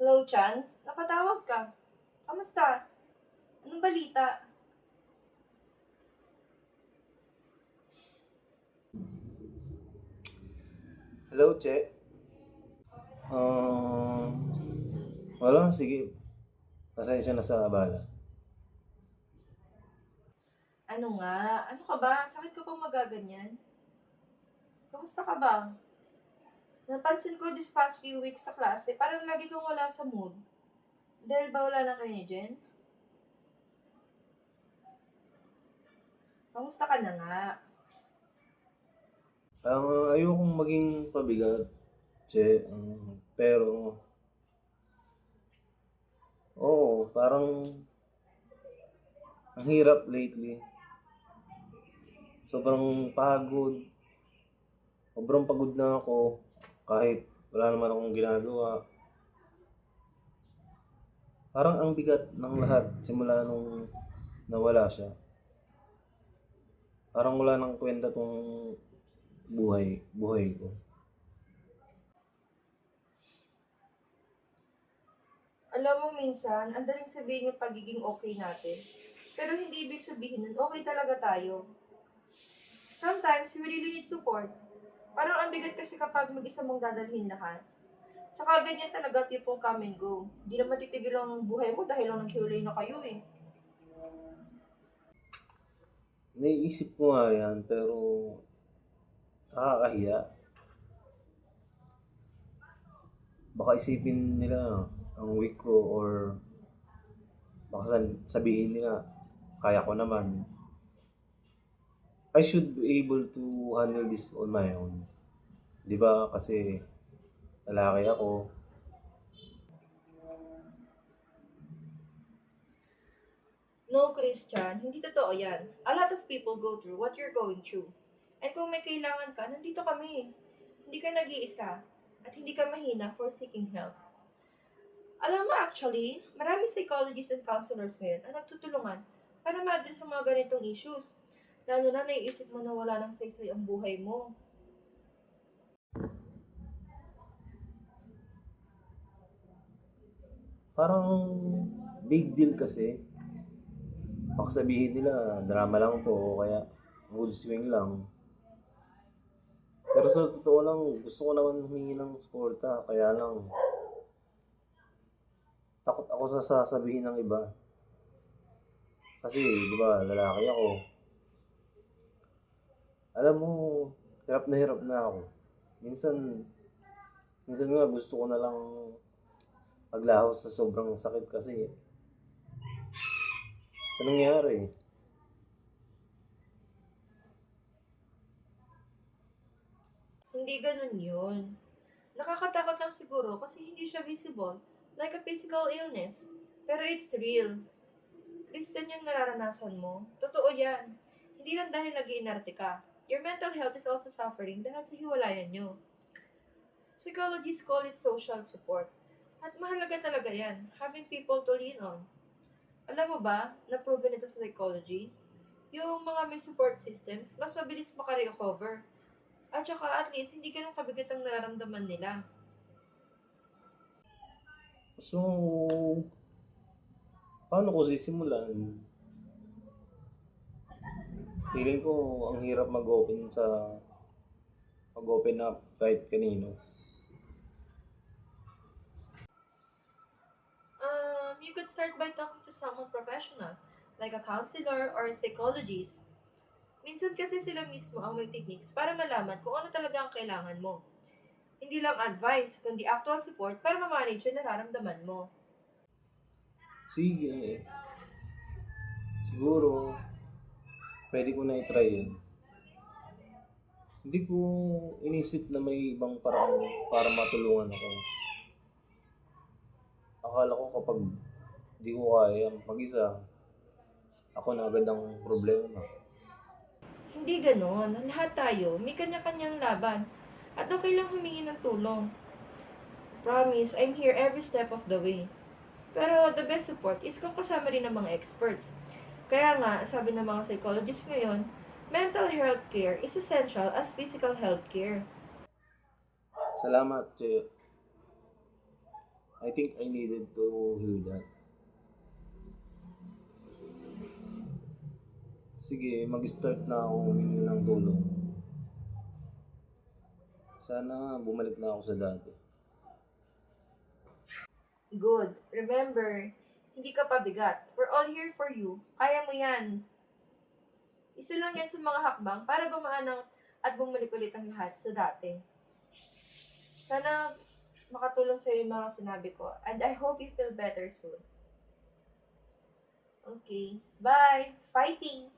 Hello, Chan? Napatawag ka. Kamusta? Anong balita? Hello, Che. Wala, sige. Pasensya na sa abala. Ano nga? Ano ka ba? Sakit ka pang magaganyan? Kamusta ka ba? Napansin ko this past few weeks sa klase, parang lagi kang wala sa mood. Dahil ba wala na kayo ni Jen? Kamusta ka na nga? Ayokong maging pabigat, Che. Pero, oo, parang ang hirap lately. Sobrang pagod. Sobrang pagod na ako. Kahit wala naman akong ginagawa. Parang ang bigat ng lahat simula nung nawala siya. Parang wala nang kwenta tong buhay ko. Alam mo minsan, ang daling sabihin yung pagiging okay natin. Pero hindi ibig sabihin nun okay talaga tayo. Sometimes, we really need support. Parang ang bigat kasi kapag mag-isa mong dadalhin lahat. Saka ganyan talaga people come and go. Di naman titigil ang buhay mo dahil lang naghiwalay na kayo eh. Naiisip ko nga yan, pero nakakahiya. Baka isipin nila ang weak ko or baka sabihin nila kaya ko naman. I should be able to handle this on my own. 'Di ba? Kasi lalaki ako. No, Christian, hindi totoo yan. A lot of people go through what you're going through. And kung may kailangan ka, nandito kami. Hindi ka nag-iisa. At hindi ka mahina for seeking help. Alam mo actually, marami psychologists and counselors ngayon ang nagtutulungan para ma-address sa mga ganitong issues. Lalo na naiisip mo na wala nang saysay ang buhay mo. Parang big deal kasi. Baka sabihin nila drama lang 'to o kaya mood swing lang. Pero sa totoo lang, gusto ko naman humingi ng suporta. Kaya lang, takot ako sa sasabihin ng iba. Kasi, di ba, lalaki ako. Alam mo, hirap na ako. Minsan, minsan nga gusto ko na lang maglahos sa sobrang sakit kasi sa nangyari. Hindi ganun yun. Nakakatakot lang siguro kasi hindi siya visible, like a physical illness. Pero it's real. Christian yung nararanasan mo. Totoo yan. Hindi lang dahil nag-iinarte ka. Your mental health is also suffering dahil sa hiwalayan nyo. Psychologists call it social support. At mahalaga talaga yan, having people to lean on. Alam mo ba, na-proven ito sa psychology, yung mga may support systems, mas mabilis makarecover. At saka at least, hindi ganun kabigat ang nararamdaman nila. So, paano ko sisimulan? Feeling ko ang hirap mag-open up kahit kanino. You could start by talking to someone professional, like a counselor or a psychologist. Minsan kasi sila mismo ang may techniques para malaman kung ano talaga ang kailangan mo. Hindi lang advice, kundi actual support para ma-manage yung nararamdaman mo. Sige, siguro, pwede ko na i-try yun. Hindi ko inisip na may ibang paraan para matulungan ako. Akala ko kapag di ko kaya mag-isa, ako na agad ang problema. Hindi ganon. Lahat tayo, may kanya-kanyang laban. At okay lang humingi ng tulong. Promise, I'm here every step of the way. Pero the best support is kung kasama rin ng mga experts. Kaya nga, sabi ng mga psychologists ngayon, mental health care is essential as physical health care. Salamat, Che. I think I needed to hear that. Sige, mag-start na ako humingi ng tulong. Sana bumalik na ako sa dati. Good. Remember, hindi ka pabigat. We're all here for you. Kaya mo yan. Isa lang yan sa mga hakbang para gumaan at bumalik ulit ang lahat sa dati. Sana makatulong sa'yo yung mga sinabi ko. And I hope you feel better soon. Okay. Bye! Fighting!